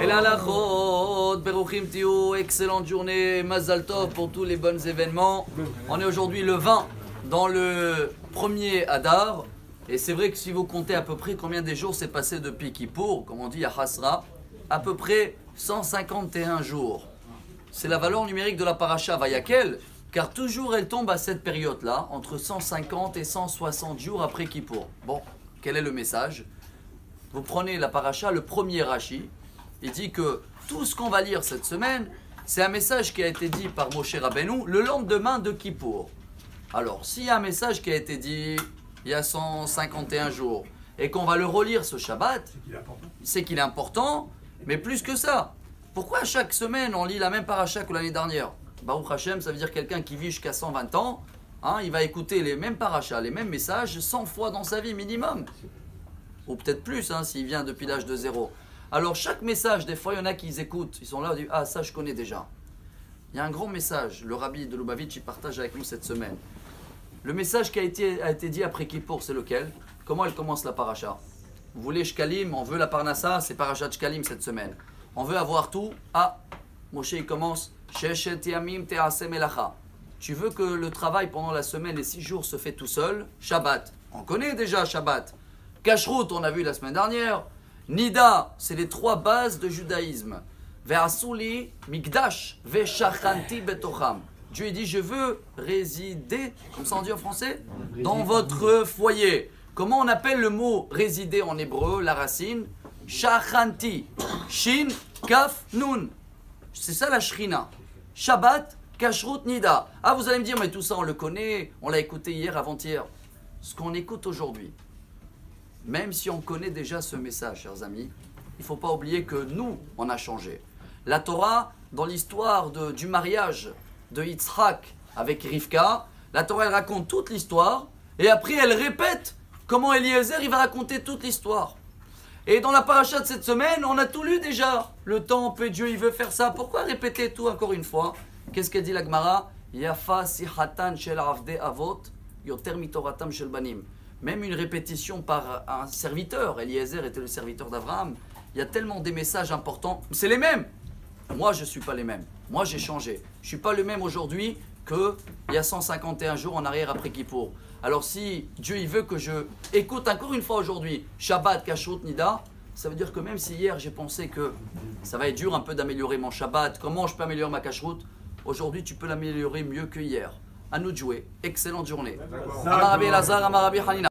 Et la lachot, beruchim tiou, excellente journée, mazal tov pour tous les bons événements. On est aujourd'hui le 20 dans le premier Adar. Et c'est vrai que si vous comptez à peu près combien des jours s'est passé depuis Kippour, comme on dit à Hasra, à peu près 151 jours. C'est la valeur numérique de la paracha Vayakel, car toujours elle tombe à cette période-là, entre 150 et 160 jours après Kippour. Bon, quel est le message? Vous prenez la paracha, le premier Rashi, il dit que tout ce qu'on va lire cette semaine, c'est un message qui a été dit par Moshe Rabbeinu le lendemain de Kippour. Alors, s'il y a un message qui a été dit il y a 151 jours, et qu'on va le relire ce Shabbat, c'est qu'il est important, mais plus que ça. Pourquoi chaque semaine on lit la même paracha que l'année dernière? Baruch Hashem, ça veut dire quelqu'un qui vit jusqu'à 120 ans, il va écouter les mêmes parachas, les mêmes messages 100 fois dans sa vie minimum. Ou peut-être plus, s'il vient depuis l'âge de 0. Alors chaque message, des fois il y en a qui écoutent, ils sont là, ils disent, ah ça je connais déjà. Il y a un grand message, le rabbi de Lubavitch il partage avec nous cette semaine. Le message qui a été dit après Kippour, c'est lequel? Comment elle commence la paracha? Vous voulez Shkalim, on veut la Parnassa, c'est paracha de Shkalim cette semaine. On veut avoir tout. Moshe il commence. Sheshet yamim te'aseh melacha. Tu veux que le travail pendant la semaine, les 6 jours, se fait tout seul? Shabbat. On connaît déjà Shabbat. Kashrut, on a vu la semaine dernière. Nida, c'est les 3 bases de judaïsme. Ve'asuli mikdash ve'shachanti betocham. Dieu dit, je veux résider, comme ça on dit en français, dans votre foyer. Comment on appelle le mot résider en hébreu, la racine? Shachanti. Shin, kaf, nun. C'est ça la shrina. Shabbat, kashrut, nida. Vous allez me dire, mais tout ça on le connaît, on l'a écouté hier, avant-hier. Ce qu'on écoute aujourd'hui, même si on connaît déjà ce message, chers amis, il ne faut pas oublier que nous, on a changé. La Torah, dans l'histoire du mariage de Yitzhak avec Rivka, la Torah elle raconte toute l'histoire et après elle répète comment Eliezer il va raconter toute l'histoire. Et dans la paracha de cette semaine, on a tout lu déjà. Le temple, Dieu il veut faire ça. Pourquoi répéter tout encore une fois? Qu'est-ce qu'elle dit la Gemara? Yafa sihatan shel avde avot yoter mitoratam shel banim. Même une répétition par un serviteur, Eliezer était le serviteur d'Abraham, il y a tellement des messages importants. C'est les mêmes. Moi, je ne suis pas les mêmes. Moi, j'ai changé. Je ne suis pas le même aujourd'hui qu'il y a 151 jours en arrière après Kippour. Alors si Dieu il veut que je écoute encore une fois aujourd'hui Shabbat, Kashrut, Nida, ça veut dire que même si hier j'ai pensé que ça va être dur un peu d'améliorer mon Shabbat, comment je peux améliorer ma Kashrut, aujourd'hui tu peux l'améliorer mieux que hier. À nous de jouer. Excellente journée. Amarabi Elazar, Amarabi Hanina.